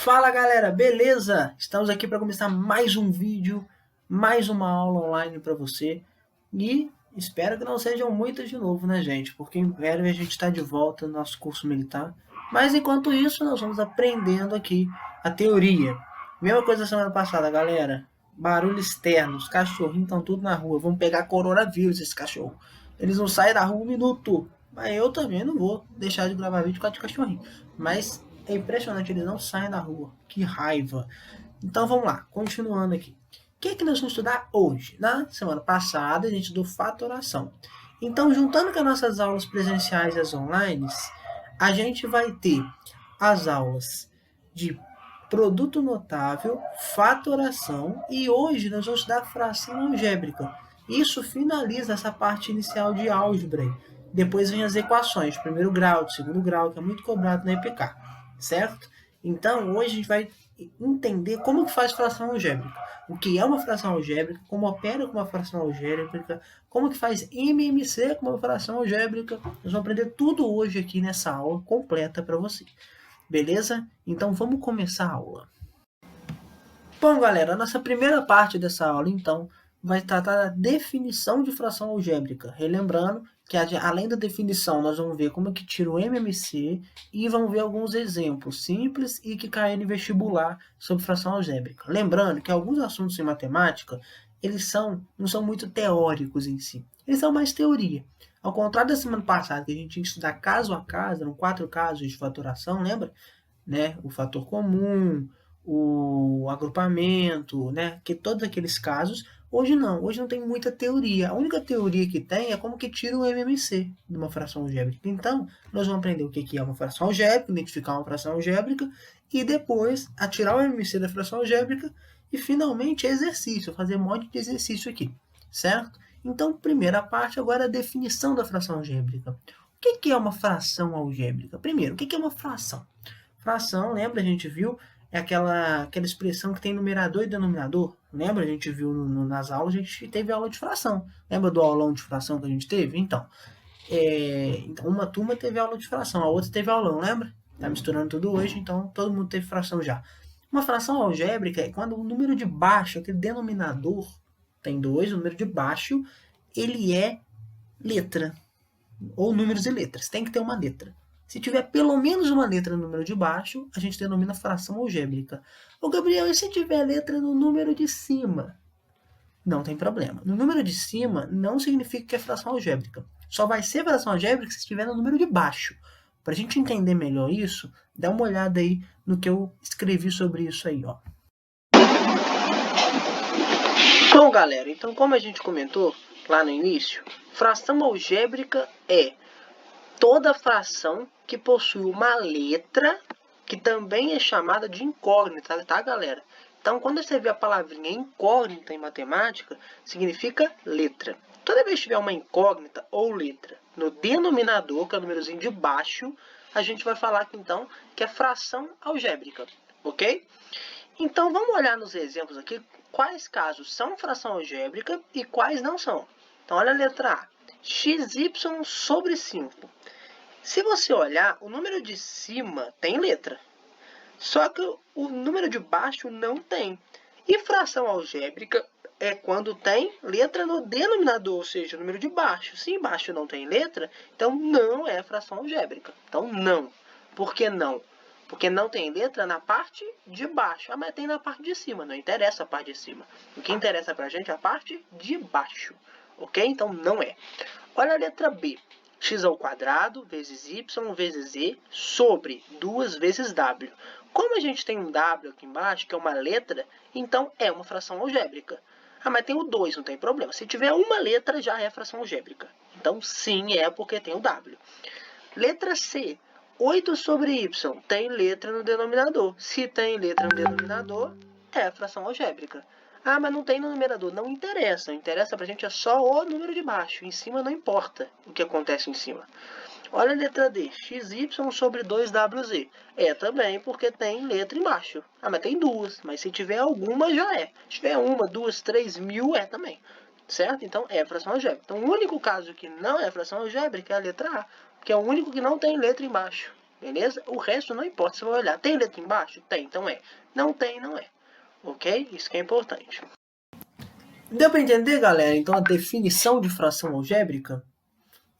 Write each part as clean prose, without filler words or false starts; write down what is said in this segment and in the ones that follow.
Fala galera, beleza? Estamos aqui para começar mais um vídeo, mais uma aula online para você e espero que não sejam muitas de novo, né gente? Porque em breve a gente está de volta no nosso curso militar, mas enquanto isso nós vamos aprendendo aqui a teoria. Mesma coisa da semana passada, galera, barulho externo, os cachorrinhos estão tudo na rua, vão pegar coronavírus esses cachorros. Eles não saem da rua um minuto, mas eu também não vou deixar de gravar vídeo com a de cachorrinho. Mas é impressionante, eles não saem da rua. Que raiva. Então vamos lá, continuando aqui. O que é que nós vamos estudar hoje? Na semana passada a gente estudou fatoração. Então, juntando com as nossas aulas presenciais e as online, a gente vai ter as aulas de produto notável, fatoração e hoje nós vamos estudar fração algébrica. Isso finaliza essa parte inicial de álgebra. Depois vem as equações, primeiro grau, segundo grau, que é muito cobrado na EPK, certo? Então, hoje a gente vai entender como que faz fração algébrica, o que é uma fração algébrica, como opera com uma fração algébrica, como que faz MMC com uma fração algébrica. Nós vamos aprender tudo hoje aqui nessa aula completa para você. Beleza? Então vamos começar a aula. Bom, galera, a nossa primeira parte dessa aula, então, vai tratar da definição de fração algébrica. Relembrando que, além da definição, nós vamos ver como que tira o MMC e vamos ver alguns exemplos simples e que caem no vestibular sobre fração algébrica. Lembrando que alguns assuntos em matemática, eles não são muito teóricos em si. Eles são mais teoria. Ao contrário da semana passada, que a gente tinha que estudar caso a caso, eram 4 casos de fatoração, lembra? Né? O fator comum, o agrupamento, né? Que todos aqueles casos, hoje não tem muita teoria. A única teoria que tem é como que tira o MMC de uma fração algébrica. Então, nós vamos aprender o que é uma fração algébrica, identificar uma fração algébrica e depois a tirar o MMC da fração algébrica e finalmente exercício, fazer um monte de exercício aqui, certo? Então, primeira parte agora é a definição da fração algébrica. O que é uma fração algébrica? Primeiro, o que é uma fração? Fração, lembra, a gente viu, é aquela expressão que tem numerador e denominador. Lembra, a gente viu nas aulas, a gente teve aula de fração. Lembra do aulão de fração que a gente teve? Então, uma turma teve aula de fração, a outra teve aulão, lembra? Tá misturando tudo hoje, então todo mundo teve fração já. Uma fração algébrica é quando o número de baixo, aquele denominador, tem 2, o número de baixo, ele é letra, ou números e letras, tem que ter uma letra. Se tiver pelo menos uma letra no número de baixo, a gente denomina fração algébrica. Ô Gabriel, e se tiver letra no número de cima? Não tem problema. No número de cima não significa que é fração algébrica. Só vai ser fração algébrica se estiver no número de baixo. Para a gente entender melhor isso, dá uma olhada aí no que eu escrevi sobre isso aí, ó. Bom, galera, então como a gente comentou lá no início, fração algébrica é toda fração que possui uma letra que também é chamada de incógnita, tá, galera? Então, quando você vê a palavrinha incógnita em matemática, significa letra. Toda vez que tiver uma incógnita ou letra no denominador, que é o númerozinho de baixo, a gente vai falar que, então, que é fração algébrica, ok? Então, vamos olhar nos exemplos aqui quais casos são fração algébrica e quais não são. Então, olha a letra A. XY sobre 5. Se você olhar, o número de cima tem letra, só que o número de baixo não tem. E fração algébrica é quando tem letra no denominador, ou seja, o número de baixo. Se embaixo não tem letra, então não é fração algébrica. Então não. Por que não? Porque não tem letra na parte de baixo. Ah, mas tem na parte de cima. Não interessa a parte de cima. O que interessa pra gente é a parte de baixo. Ok? Então não é. Olha a letra B. X ao quadrado vezes y vezes z sobre 2 vezes w. Como a gente tem um w aqui embaixo, que é uma letra, então é uma fração algébrica. Ah, mas tem o 2, não tem problema. Se tiver uma letra, já é fração algébrica. Então, sim, é porque tem o w. Letra C. 8 sobre y tem letra no denominador. Se tem letra no denominador, é fração algébrica. Ah, mas não tem no numerador. Não interessa. O que interessa pra gente é só o número de baixo. Em cima não importa o que acontece em cima. Olha a letra D. XY sobre 2WZ. É também porque tem letra embaixo. Ah, mas tem duas. Mas se tiver alguma, já é. Se tiver uma, duas, três, mil, é também. Certo? Então, é fração algébrica. Então, o único caso que não é fração algébrica é a letra A. Que é o único que não tem letra embaixo. beleza? O resto não importa, você vai olhar. Tem letra embaixo? Tem, então é. Não tem, não é. Ok? Isso que é importante. Deu para entender, galera? Então, a definição de fração algébrica?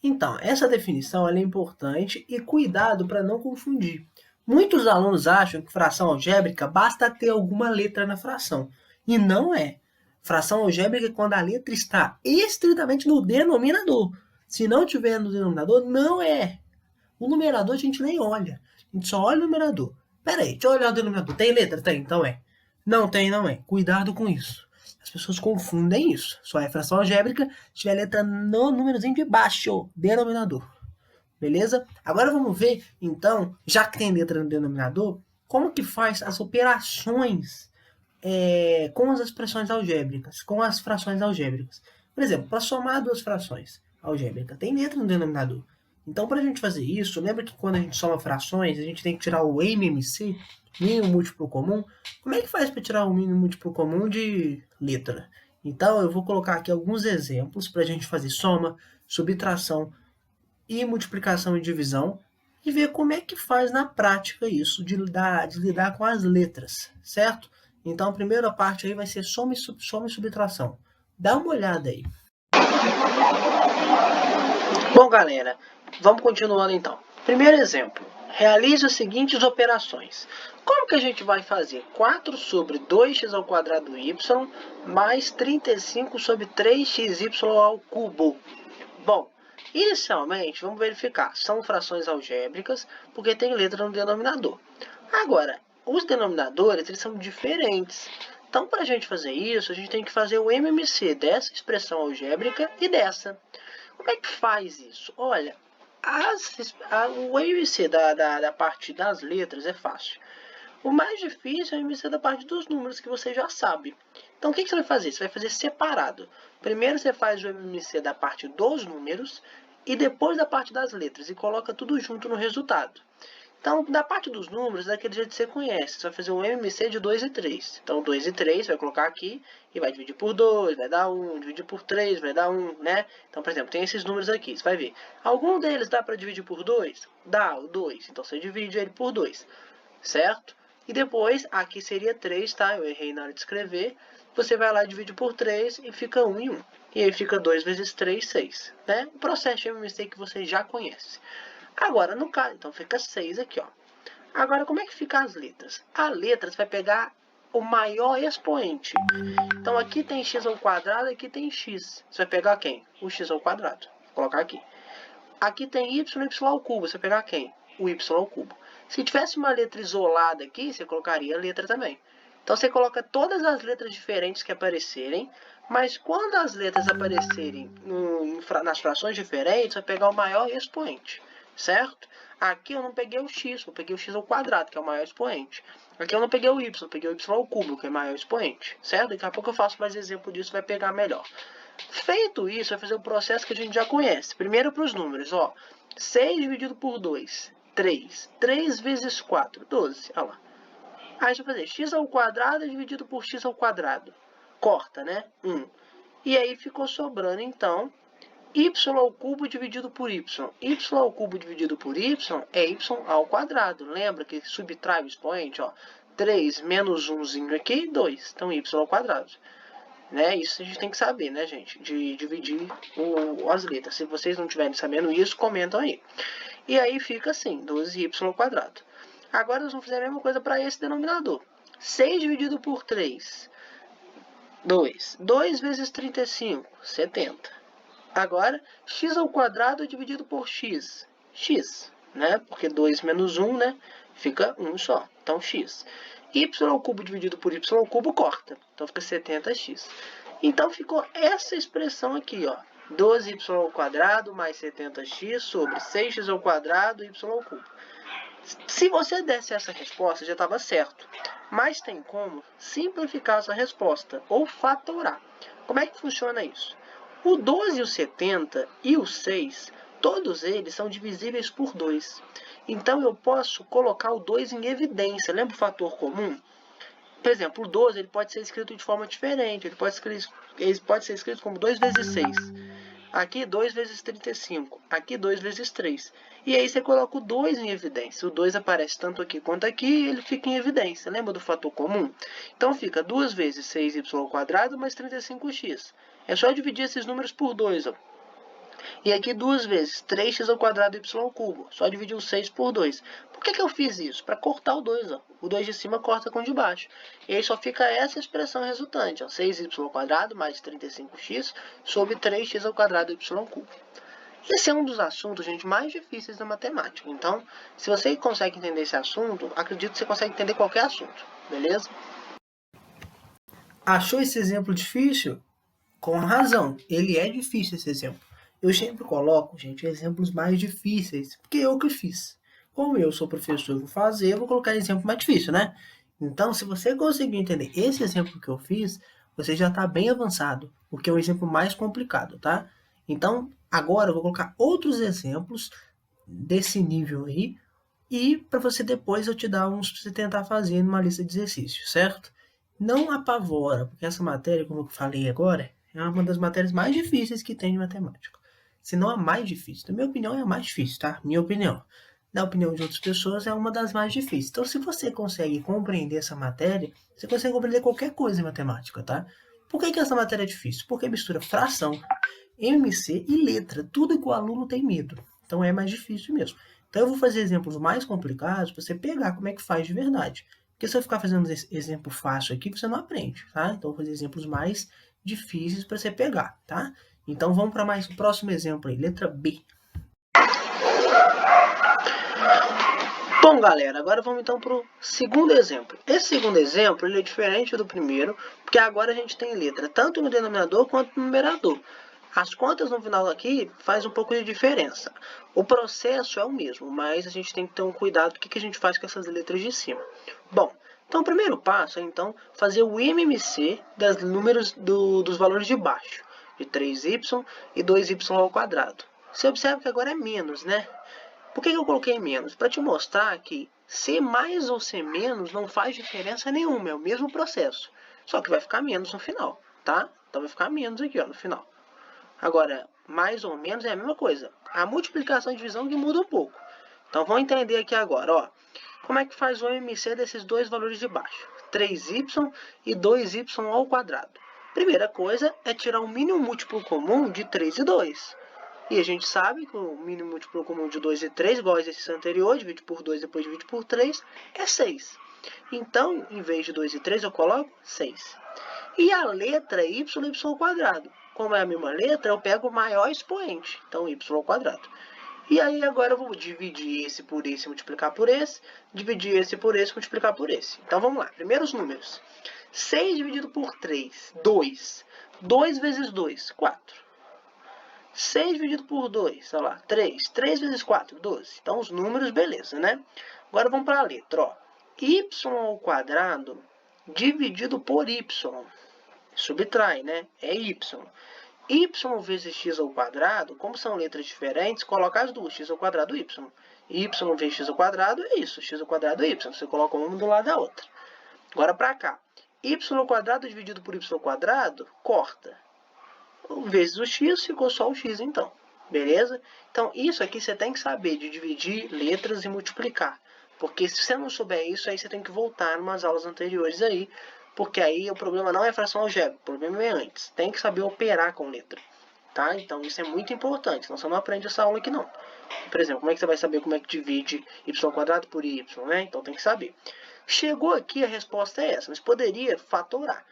Então, essa definição é importante e cuidado para não confundir. Muitos alunos acham que fração algébrica basta ter alguma letra na fração. E não é. Fração algébrica é quando a letra está estritamente no denominador. Se não tiver no denominador, não é. O numerador a gente nem olha. A gente só olha o numerador. Pera aí, deixa eu olhar o denominador. Tem letra? Tem, então é. Não tem, não é. Cuidado com isso. As pessoas confundem isso. Só é fração algébrica se tiver letra no númerozinho de baixo, denominador. Beleza? Agora vamos ver, então, já que tem letra no denominador, como que faz as operações com as expressões algébricas, com as frações algébricas. Por exemplo, para somar duas frações algébricas, tem letra no denominador. Então, para a gente fazer isso, lembra que quando a gente soma frações, a gente tem que tirar o MMC, mínimo múltiplo comum? Como é que faz para tirar o mínimo múltiplo comum de letra? Então, eu vou colocar aqui alguns exemplos para a gente fazer soma, subtração e multiplicação e divisão e ver como é que faz na prática isso de lidar com as letras, certo? Então, a primeira parte aí vai ser soma e subtração. Dá uma olhada aí. Bom, galera, vamos continuando então. Primeiro exemplo. Realize as seguintes operações. Como que a gente vai fazer? 4 sobre 2x ao quadrado y mais 35 sobre 3xy ao cubo. Bom, inicialmente, vamos verificar. São frações algébricas, porque tem letra no denominador. Agora, os denominadores, eles são diferentes. Então, para a gente fazer isso, a gente tem que fazer o MMC dessa expressão algébrica e dessa. Como é que faz isso? Olha, o MMC da parte das letras é fácil. O mais difícil é o MMC da parte dos números, que você já sabe. Então, o que você vai fazer? Você vai fazer separado. Primeiro você faz o MMC da parte dos números e depois da parte das letras e coloca tudo junto no resultado. Então, da parte dos números, daquele jeito que você conhece. Você vai fazer um MMC de 2 e 3. Então, 2 e 3, vai colocar aqui e vai dividir por 2, vai dar 1. Dividir por 3, vai dar 1, né? Então, por exemplo, tem esses números aqui. Você vai ver. Algum deles dá para dividir por 2? Dá, o 2. Então, você divide ele por 2, certo? E depois, aqui seria 3, tá? Eu errei na hora de escrever. Você vai lá e divide por 3 e fica 1 e 1. E aí fica 2 vezes 3, 6. Né? O processo de MMC que você já conhece. Agora, no caso, então fica 6 aqui, ó. Agora, como é que fica as letras? A letra você vai pegar o maior expoente. Então, aqui tem x ao quadrado, aqui tem x. Você vai pegar quem? O x ao quadrado. Vou colocar aqui. Aqui tem y ao cubo. Você vai pegar quem? O y ao cubo. Se tivesse uma letra isolada aqui, você colocaria a letra também. Então, você coloca todas as letras diferentes que aparecerem, mas quando as letras aparecerem nas frações diferentes, vai pegar o maior expoente, certo? Aqui eu não peguei o x, eu peguei o x ao quadrado, que é o maior expoente. Aqui eu não peguei o y, eu peguei o y ao cubo, que é o maior expoente, certo? Daqui a pouco eu faço mais exemplo disso, vai pegar melhor. Feito isso, vai fazer o processo que a gente já conhece. Primeiro para os números, ó. 6 dividido por 2, 3. 3 vezes 4, 12. Olha lá. Aí a gente vai fazer x ao quadrado dividido por x ao quadrado. Corta, né? 1. E aí ficou sobrando, então, y ao cubo dividido por y. Y ao cubo dividido por y é y ao quadrado. Lembra que subtrai o expoente, ó. 3 menos 1zinho aqui, 2. Então, y ao quadrado. Né? Isso a gente tem que saber, né, gente? De dividir as letras. Se vocês não estiverem sabendo isso, comentam aí. E aí fica assim, 12y ao quadrado. Agora nós vamos fazer a mesma coisa para esse denominador. 6 dividido por 3, 2. 2 vezes 35, 70. Agora, x ao quadrado dividido por x. X, né? Porque 2 menos 1, né? Fica 1 só. Então, x. Y ao cubo dividido por y ao cubo corta. Então, fica 70x. Então, ficou essa expressão aqui, ó. 12y ao quadrado mais 70x sobre 6x ao quadrado y ao cubo. Se você desse essa resposta, já estava certo. Mas tem como simplificar essa resposta ou fatorar. Como é que funciona isso? O 12, o 70 e o 6, todos eles são divisíveis por 2. Então, eu posso colocar o 2 em evidência. Lembra o fator comum? Por exemplo, o 12 ele pode ser escrito de forma diferente. Ele pode ser escrito como 2 vezes 6. Aqui 2 vezes 35, aqui 2 vezes 3. E aí você coloca o 2 em evidência. O 2 aparece tanto aqui quanto aqui e ele fica em evidência. Lembra do fator comum? Então fica 2 vezes 6y² mais 35x. É só dividir esses números por 2, ó. E aqui 2 vezes 3x² y³. Só dividir o 6 por 2. Por que eu fiz isso? Para cortar o 2, ó. O 2 de cima corta com o de baixo. E aí só fica essa expressão resultante, ó. 6y² mais 35x sobre 3x² y³. Esse é um dos assuntos, gente, mais difíceis da matemática. Então, se você consegue entender esse assunto, acredito que você consegue entender qualquer assunto. Beleza? Achou esse exemplo difícil? Com razão, ele é difícil esse exemplo. Eu sempre coloco, gente, exemplos mais difíceis, porque eu que fiz. Como eu sou professor, eu vou colocar exemplo mais difícil, né? Então, se você conseguir entender esse exemplo que eu fiz, você já está bem avançado, porque é um exemplo mais complicado, tá? Então, agora eu vou colocar outros exemplos desse nível aí, e para você depois eu te dar uns para você tentar fazer numa lista de exercícios, certo? Não apavora, porque essa matéria, como eu falei agora, é uma das matérias mais difíceis que tem de matemática. Se não a mais difícil. Na minha opinião, é a mais difícil, tá? Minha opinião. Na opinião de outras pessoas, é uma das mais difíceis. Então, se você consegue compreender essa matéria, você consegue compreender qualquer coisa em matemática, tá? Por que essa matéria é difícil? Porque mistura fração, MC e letra. Tudo que o aluno tem medo. Então, é mais difícil mesmo. Então, eu vou fazer exemplos mais complicados para você pegar como é que faz de verdade. Porque se eu ficar fazendo exemplo fácil aqui, você não aprende, tá? Então, eu vou fazer exemplos mais difíceis para você pegar, tá? Então, vamos para mais o próximo exemplo aí, letra B. Bom, galera, agora vamos então para o segundo exemplo. Esse segundo exemplo ele é diferente do primeiro, porque agora a gente tem letra tanto no denominador quanto no numerador. As contas no final aqui faz um pouco de diferença. O processo é o mesmo, mas a gente tem que ter um cuidado do que a gente faz com essas letras de cima. Bom, então o primeiro passo é então fazer o MMC dos números dos valores de baixo, de 3y e 2y². Você observa que agora é menos, né? Por que eu coloquei menos? Para te mostrar que ser mais ou ser menos não faz diferença nenhuma, é o mesmo processo. Só que vai ficar menos no final, tá? Então vai ficar menos aqui, ó, no final. Agora, mais ou menos é a mesma coisa. A multiplicação e divisão que muda um pouco. Então vamos entender aqui agora, ó. Como é que faz o MC desses dois valores de baixo? 3y e 2y². Primeira coisa é tirar o mínimo múltiplo comum de 3 e 2. E a gente sabe que o mínimo múltiplo comum de 2 e 3, igual ao exercício anterior, divide por 2, depois divide por 3, é 6. Então, em vez de 2 e 3, eu coloco 6. E a letra é y². Como é a mesma letra, eu pego o maior expoente, então y². E aí agora eu vou dividir esse por esse, multiplicar por esse, dividir esse por esse, multiplicar por esse. Então vamos lá, primeiros números. 6 dividido por 3, 2. 2 vezes 2, 4. 6 dividido por 2, olha lá, 3. 3 vezes 4, 12. Então, os números, beleza, né? Agora, vamos para a letra, ó. Y² dividido por y. Subtrai, né? É y. Y vezes x², como são letras diferentes, coloca as duas, x² y. Y vezes x² é isso, x² y. Você coloca uma do lado da outra. Agora, para cá. Y² dividido por y², corta. Vezes o x, ficou só o x então, beleza? Então, isso aqui você tem que saber de dividir letras e multiplicar. Porque se você não souber isso, aí você tem que voltar umas aulas anteriores aí, porque aí o problema não é fração algébrica, o problema é antes. Tem que saber operar com letra, tá? Então, isso é muito importante, senão você não aprende essa aula aqui não. Por exemplo, como é que você vai saber como é que divide y² por y, né? Então, tem que saber. Chegou aqui, a resposta é essa, mas poderia fatorar.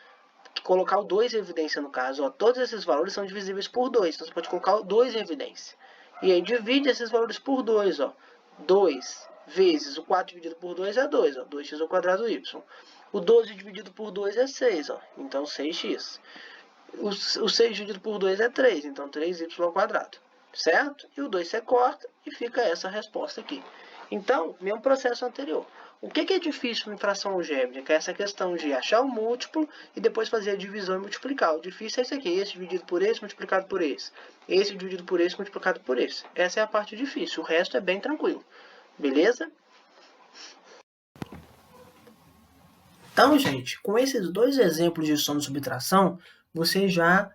Colocar o 2 em evidência no caso. Ó, todos esses valores são divisíveis por 2. Então, você pode colocar o 2 em evidência. E aí, divide esses valores por 2. Ó. 2 vezes o 4 dividido por 2 é 2. Ó, 2x² y. O 12 dividido por 2 é 6. Ó, então, 6x. O 6 dividido por 2 é 3. Então, 3y². Certo? E o 2 você corta e fica essa resposta aqui. Então, mesmo processo anterior. O que é difícil em fração algébrica? É essa questão de achar o múltiplo e depois fazer a divisão e multiplicar. O difícil é esse aqui, esse dividido por esse, multiplicado por esse. Esse dividido por esse, multiplicado por esse. Essa é a parte difícil, o resto é bem tranquilo. Beleza? Então, gente, com esses dois exemplos de soma e subtração, você já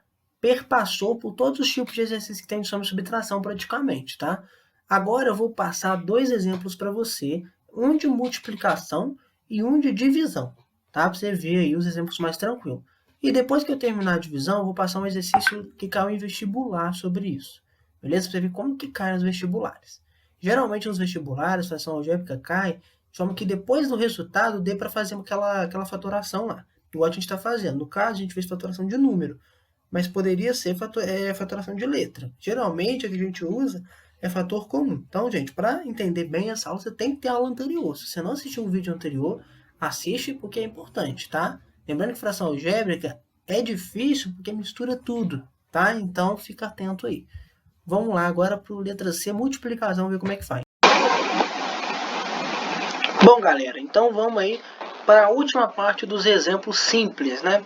perpassou por todos os tipos de exercícios que tem de soma e subtração praticamente, tá? Agora eu vou passar 2 exemplos para você, um de multiplicação e um de divisão, tá? Para você ver aí os exemplos mais tranquilos. E depois que eu terminar a divisão, eu vou passar um exercício que caiu em vestibular sobre isso, beleza? Para você ver como que cai nos vestibulares. Geralmente nos vestibulares, fração algébrica cai de forma que depois do resultado dê para fazer aquela fatoração lá, igual a gente está fazendo. No caso, a gente fez fatoração de número, mas poderia ser fatoração de letra. Geralmente, a que a gente usa é fator comum. Então, gente, para entender bem essa aula, você tem que ter a aula anterior. Se você não assistiu o vídeo anterior, assiste porque é importante, tá? Lembrando que fração algébrica é difícil porque mistura tudo, tá? Então, fica atento aí. Vamos lá agora para o letra C, multiplicação, ver como é que faz. Bom, galera, então vamos aí para a última parte dos exemplos simples, né?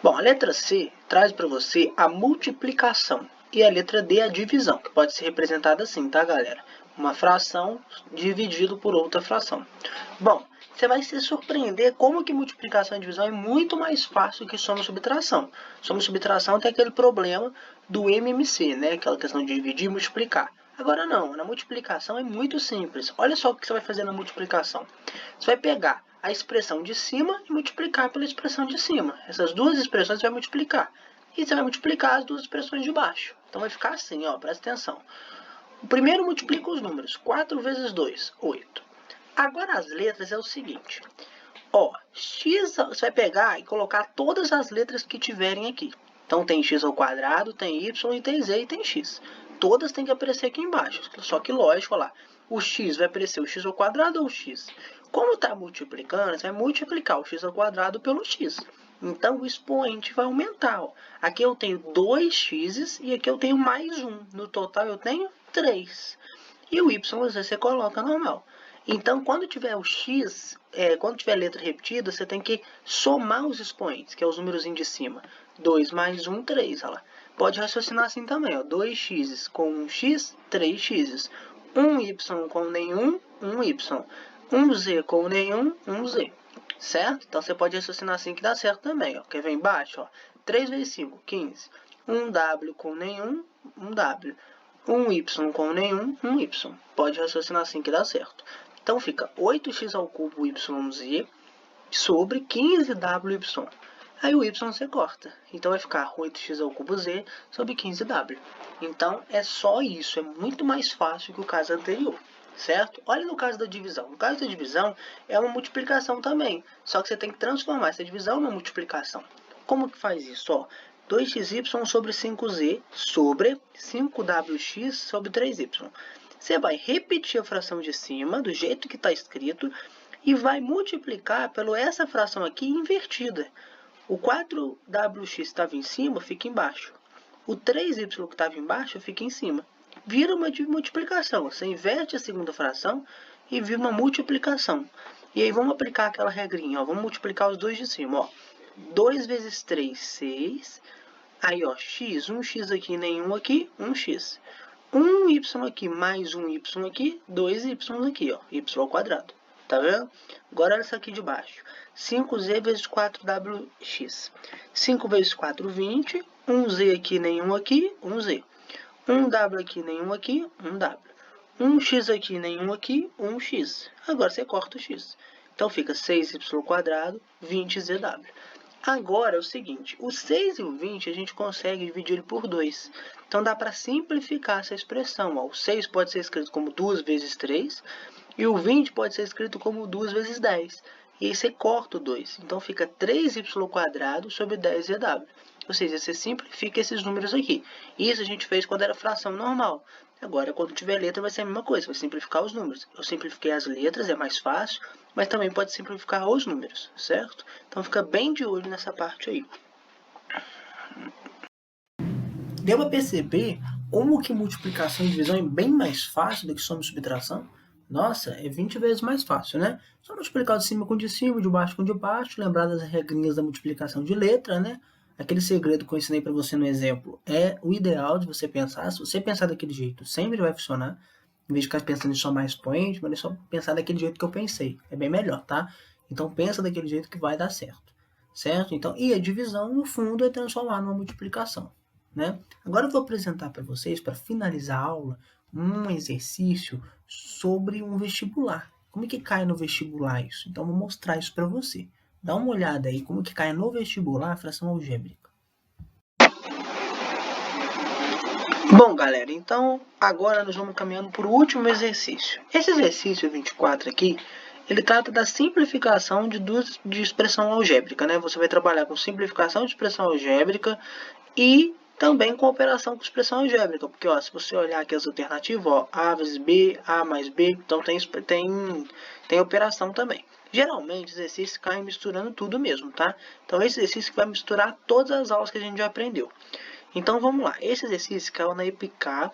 Bom, a letra C traz para você a multiplicação e a letra D a divisão, que pode ser representada assim, tá, galera? Uma fração dividido por outra fração. Bom, você vai se surpreender como que multiplicação e divisão é muito mais fácil que soma e subtração. Soma e subtração tem aquele problema do MMC, né? Aquela questão de dividir e multiplicar. Agora não, na multiplicação é muito simples. Olha só o que você vai fazer na multiplicação. Você vai pegar a expressão de cima e multiplicar pela expressão de cima. Essas duas expressões você vai multiplicar. E você vai multiplicar as duas expressões de baixo. Então vai ficar assim, ó, presta atenção. O primeiro multiplica os números. 4 vezes 2, 8. Agora as letras é o seguinte. Ó, x você vai pegar e colocar todas as letras que tiverem aqui. Então tem x ao quadrado, tem y, e tem z e tem x. Todas têm que aparecer aqui embaixo. Só que lógico, olha lá. O x vai aparecer o x ao quadrado ou o x? Como está multiplicando, você vai multiplicar o x ao quadrado pelo x. Então, o expoente vai aumentar. Ó. Aqui eu tenho 2x e aqui eu tenho mais 1. No total, eu tenho 3. E o y você coloca normal. Então, quando tiver o x, quando tiver letra repetida, você tem que somar os expoentes, que é os números de cima. 2 mais 1, 3. Olha lá. Pode raciocinar assim também. Ó. 2x com 1x, 3x. 1y com nenhum, 1y. 1z com nenhum, 1z. Certo? Então, você pode raciocinar assim que dá certo também. Ó. Quer ver embaixo? Ó. 3 vezes 5, 15. 1w com nenhum, 1w. 1y com nenhum, 1y. Pode raciocinar assim que dá certo. Então, fica 8x ao cubo yz sobre 15wy. Aí o y você corta. Então, vai ficar 8x ao cubo z sobre 15w. Então, é só isso. É muito mais fácil que o caso anterior. Certo? Olha no caso da divisão. No caso da divisão, é uma multiplicação também. Só que você tem que transformar essa divisão numa multiplicação. Como que faz isso? Ó, 2xy sobre 5z sobre 5wx sobre 3y. Você vai repetir a fração de cima, do jeito que está escrito, e vai multiplicar pela essa fração aqui invertida. O 4wx estava em cima, fica embaixo. O 3y que estava embaixo, fica em cima. Vira uma multiplicação. Você inverte a segunda fração e vira uma multiplicação. E aí vamos aplicar aquela regrinha. Ó. Vamos multiplicar os dois de cima. Ó. 2 vezes 3, 6. Aí, ó, x, 1x aqui, nenhum aqui, 1x. 1y aqui mais 1y aqui, 2y aqui, ó, y ao quadrado. Tá vendo? Agora olha isso aqui de baixo. 5z vezes 4wx. 5 vezes 4, 20. 1z aqui, nenhum aqui, 1z. 1w aqui, nenhum aqui, 1w. 1x aqui, nenhum aqui, 1x. Agora você corta o x. Então fica 6y ao quadrado, 20zw. Agora é o seguinte, o 6 e o 20 a gente consegue dividir ele por 2. Então dá para simplificar essa expressão. Ó. O 6 pode ser escrito como 2 vezes 3 e o 20 pode ser escrito como 2 vezes 10. E aí você corta o 2. Então fica 3y quadrado sobre 10zw. Ou seja, você simplifica esses números aqui. Isso a gente fez quando era fração normal. Agora, quando tiver letra, vai ser a mesma coisa. Vai simplificar os números. Eu simplifiquei as letras, é mais fácil. Mas também pode simplificar os números, certo? Então, fica bem de olho nessa parte aí. Deu para perceber como que multiplicação e divisão é bem mais fácil do que soma e subtração? Nossa, é 20 vezes mais fácil, né? Só multiplicar de cima com de cima, de baixo com de baixo, lembrar das regrinhas da multiplicação de letra, né? Aquele segredo que eu ensinei para você no exemplo é o ideal de você pensar. Se você pensar daquele jeito, sempre vai funcionar. Em vez de ficar pensando em somar expoente, mas é só pensar daquele jeito que eu pensei. É bem melhor, tá? Então pensa daquele jeito que vai dar certo. Certo? Então, e a divisão, no fundo, é transformar numa multiplicação. né? Agora eu vou apresentar para vocês, para finalizar a aula, um exercício sobre um vestibular. Como que cai no vestibular isso? Então, eu vou mostrar isso para você. Dá uma olhada aí como que cai no vestibular a fração algébrica. Bom, galera, então agora nós vamos caminhando para o último exercício. Esse exercício 24 aqui, ele trata da simplificação de expressão algébrica, né? Você vai trabalhar com simplificação de expressão algébrica e também com operação com expressão algébrica, porque ó, se você olhar aqui as alternativas, ó, A vezes B, A mais B, então tem operação também. Geralmente, os exercícios caem misturando tudo mesmo, tá? Então, esse exercício vai misturar todas as aulas que a gente já aprendeu. Então, vamos lá. Esse exercício caiu na EPICAR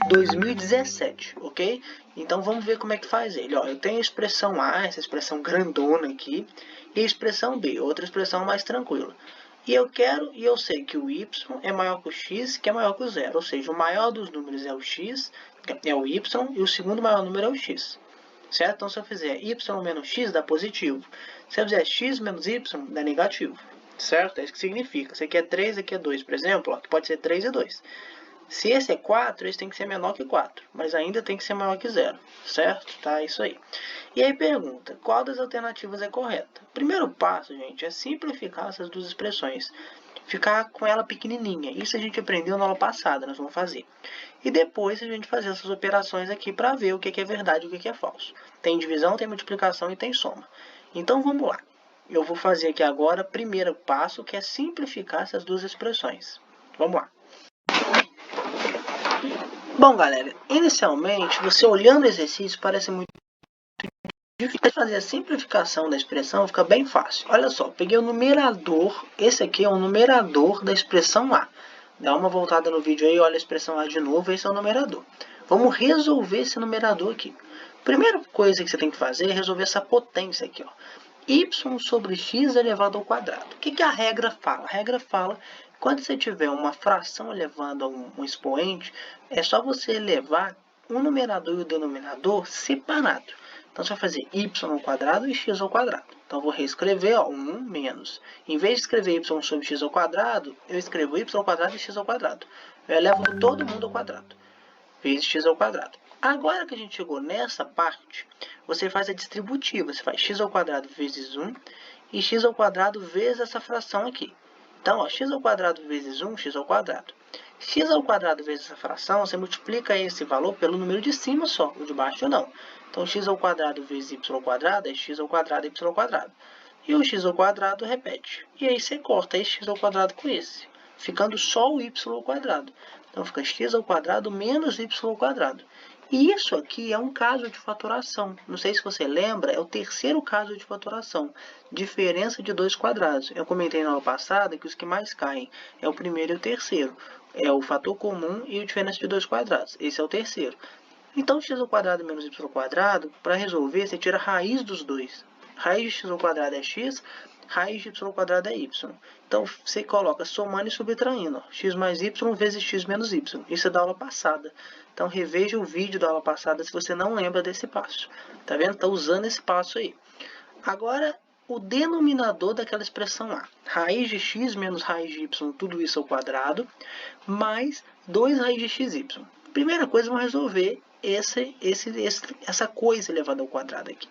2017, ok? Então, vamos ver como é que faz ele. Ó, eu tenho a expressão A, essa expressão grandona aqui, e a expressão B, outra expressão mais tranquila. E eu sei que o y é maior que o x, que é maior que o zero. Ou seja, o maior dos números é o x, é o y, e o segundo maior número é o x. Certo? Então, se eu fizer y menos x, dá positivo. Se eu fizer x menos y, dá negativo. Certo? É isso que significa. Esse aqui é 3, aqui é 2, por exemplo, ó, que pode ser 3 e 2. Se esse é 4, esse tem que ser menor que 4, mas ainda tem que ser maior que 0, certo? Tá, isso aí. E aí pergunta, qual das alternativas é correta? O primeiro passo, gente, é simplificar essas duas expressões. Ficar com ela pequenininha. Isso a gente aprendeu na aula passada, nós vamos fazer. E depois a gente fazer essas operações aqui para ver o que é verdade e o que é falso. Tem divisão, tem multiplicação e tem soma. Então vamos lá. Eu vou fazer aqui agora o primeiro passo, que é simplificar essas duas expressões. Vamos lá. Bom, galera, inicialmente, você olhando o exercício parece muito difícil. Fazer a simplificação da expressão fica bem fácil. Olha só, peguei o numerador, esse aqui é o numerador da expressão A. Dá uma voltada no vídeo aí, olha a expressão A de novo, esse é o numerador. Vamos resolver esse numerador aqui. Primeira coisa que você tem que fazer é resolver essa potência aqui, ó. Y sobre x elevado ao quadrado. O que a regra fala? A regra fala que quando você tiver uma fração elevando a um expoente, é só você elevar o numerador e o denominador separado. Então, você vai fazer y ao quadrado e x ao quadrado. Então, eu vou reescrever, ó, 1 menos. Em vez de escrever y sobre x ao quadrado, eu escrevo y ao quadrado e x ao quadrado. Eu elevo todo mundo ao quadrado, vezes x ao quadrado. Agora que a gente chegou nessa parte, você faz a distributiva. Você faz x ao quadrado vezes 1 e x ao quadrado vezes essa fração aqui. Então, ó, x ao quadrado vezes 1, x ao quadrado. X ao quadrado vezes essa fração, você multiplica esse valor pelo número de cima só, o de baixo não. Então, x ao quadrado vezes y ao quadrado é x ao quadrado y ao quadrado. E o x ao quadrado repete. E aí você corta esse x ao quadrado com esse, ficando só o y ao quadrado. Então, fica x ao quadrado menos y ao quadrado. E isso aqui é um caso de fatoração. Não sei se você lembra, é o terceiro caso de fatoração. Diferença de dois quadrados. Eu comentei na aula passada que os que mais caem é o primeiro e o terceiro. É o fator comum e a diferença de dois quadrados. Esse é o terceiro. Então, x ao quadrado menos y ao quadrado, para resolver, você tira a raiz dos dois. Raiz de x ao quadrado é x, raiz de y ao quadrado é y. Então, você coloca somando e subtraindo. Ó, x mais y vezes x menos y. Isso é da aula passada. Então, reveja o vídeo da aula passada se você não lembra desse passo. Tá vendo? Está usando esse passo aí. Agora, o denominador daquela expressão A. Raiz de x menos raiz de y, tudo isso ao quadrado, mais 2 raiz de xy. Primeira coisa, vamos resolver essa coisa elevada ao quadrado aqui.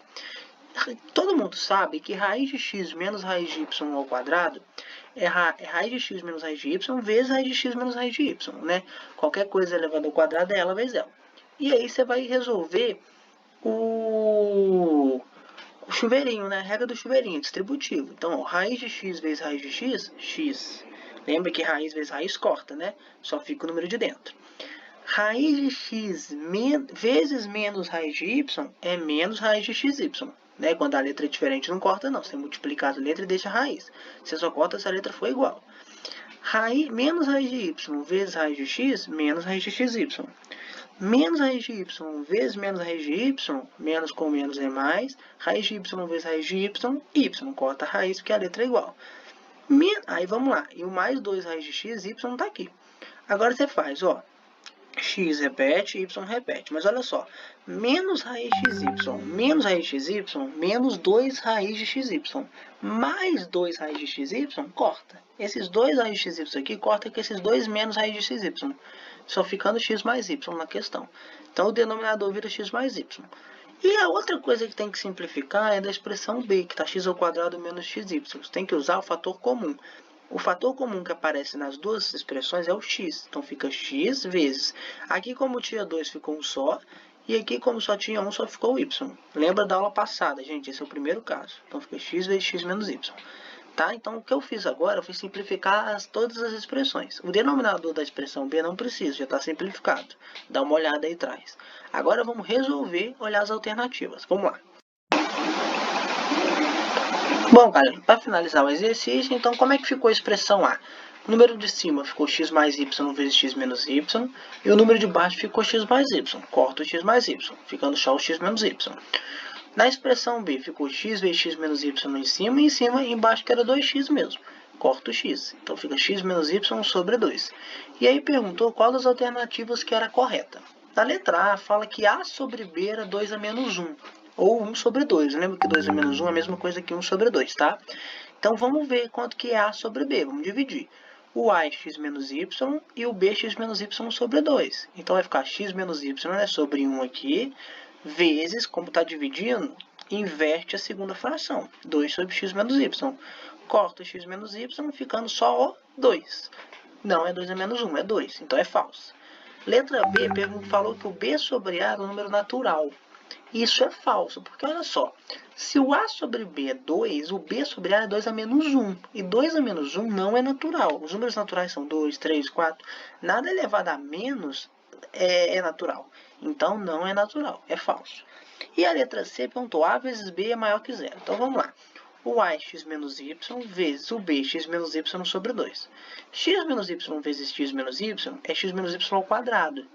Todo mundo sabe que raiz de x menos raiz de y ao quadrado é raiz de x menos raiz de y vezes raiz de x menos raiz de y, né? Qualquer coisa elevada ao quadrado é ela vezes ela. E aí você vai resolver o chuveirinho, né? A regra do chuveirinho, distributivo. Então, ó, raiz de x vezes raiz de x, x. Lembra que raiz vezes raiz corta, né? Só fica o número de dentro. Raiz de x vezes menos raiz de y é menos raiz de xy. Né? Quando a letra é diferente, não corta, não. Você multiplica a letra e deixa a raiz. Você só corta se a letra for igual. Menos raiz de y vezes raiz de x, menos raiz de xy. Menos raiz de y vezes menos raiz de y, menos com menos é mais. Raiz de y vezes raiz de y corta a raiz porque a letra é igual. Aí vamos lá. E o mais 2 raiz de x, y está aqui. Agora você faz, ó. x repete, y repete. Mas olha só, menos raiz de xy, menos 2 raiz de xy, mais 2 raiz de xy, corta. Esses 2 raiz de xy aqui corta com esses 2 menos raiz de xy, só ficando x mais y na questão. Então o denominador vira x mais y. E a outra coisa que tem que simplificar é da expressão b, que está x ao quadrado menos xy. Você tem que usar o fator comum. O fator comum que aparece nas duas expressões é o x. Então, fica x vezes. Aqui, como tinha 2, ficou um só. E aqui, como só tinha 1, só ficou y. Lembra da aula passada, gente? Esse é o primeiro caso. Então, fica x vezes x menos y. Tá? Então, o que eu fiz agora foi simplificar todas as expressões. O denominador da expressão b não precisa, já está simplificado. Dá uma olhada aí atrás. Agora, vamos resolver, olhar as alternativas. Vamos lá. Bom, galera, para finalizar o exercício, então como é que ficou a expressão A? O número de cima ficou x mais y vezes x menos y, e o número de baixo ficou x mais y. Corta o x mais y, ficando só o x menos y. Na expressão B ficou x vezes x menos y em cima e embaixo que era 2x mesmo. Corta o x, então fica x menos y sobre 2. E aí perguntou qual das alternativas que era correta. Na letra A fala que A sobre B era 2 a menos 1. Ou 1 sobre 2. Lembra que 2 a menos 1 é a mesma coisa que 1 sobre 2, tá? Então, vamos ver quanto que é A sobre B. Vamos dividir. O A é x menos y e o B é x menos y sobre 2. Então, vai ficar x menos y sobre 1 aqui, vezes, como está dividindo, inverte a segunda fração. 2 sobre x menos y. Corta o x menos y, ficando só o 2. Não é 2 a menos 1, é 2. Então, é falso. Letra B falou que o B sobre A era um número natural. Isso é falso, porque olha só, se o A sobre B é 2, o B sobre A é 2 a menos 1. E 2 a menos 1 não é natural. Os números naturais são 2, 3, 4. Nada elevado a menos é natural. Então, não é natural, é falso. E a letra C perguntou A vezes B é maior que zero. Então, vamos lá. O A é x menos y vezes o B é x menos y sobre 2. X menos y vezes x menos y é x menos y ao quadrado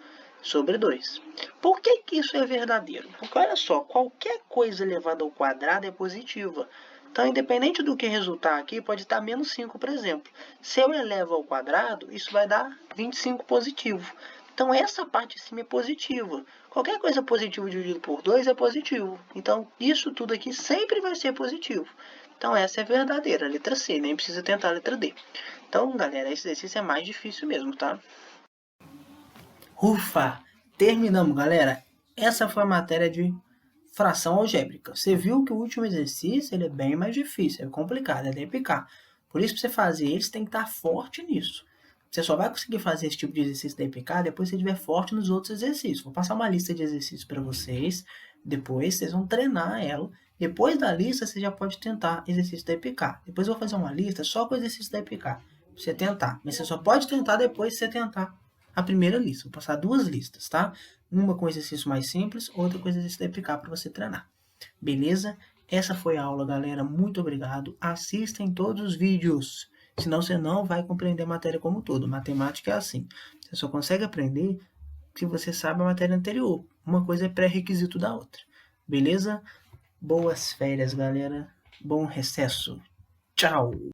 sobre 2. Por que isso é verdadeiro? Porque, olha só, qualquer coisa elevada ao quadrado é positiva. Então, independente do que resultar aqui, pode estar menos 5, por exemplo. Se eu elevo ao quadrado, isso vai dar 25 positivo. Então, essa parte de cima é positiva. Qualquer coisa positiva dividido por 2 é positivo. Então, isso tudo aqui sempre vai ser positivo. Então, essa é verdadeira, a letra C, nem precisa tentar a letra D. Então, galera, esse exercício é mais difícil mesmo, tá? Ufa! Terminamos, galera. Essa foi a matéria de fração algébrica. Você viu que o último exercício ele é bem mais difícil, é complicado, é DPK. Por isso, para você fazer ele, você tem que estar forte nisso. Você só vai conseguir fazer esse tipo de exercício DPK depois que você estiver forte nos outros exercícios. Vou passar uma lista de exercícios para vocês. Depois, vocês vão treinar ela. Depois da lista, você já pode tentar exercício DPK. Depois eu vou fazer uma lista só com exercício DPK. Para você tentar. Mas você só pode tentar depois de você tentar a primeira lista. Vou passar duas listas, tá? Uma com exercício mais simples, outra com exercício da EPK para você treinar. Beleza? Essa foi a aula, galera. Muito obrigado. Assistem todos os vídeos. Senão você não vai compreender a matéria como um todo. Matemática é assim. Você só consegue aprender se você sabe a matéria anterior. Uma coisa é pré-requisito da outra. Beleza? Boas férias, galera. Bom recesso. Tchau!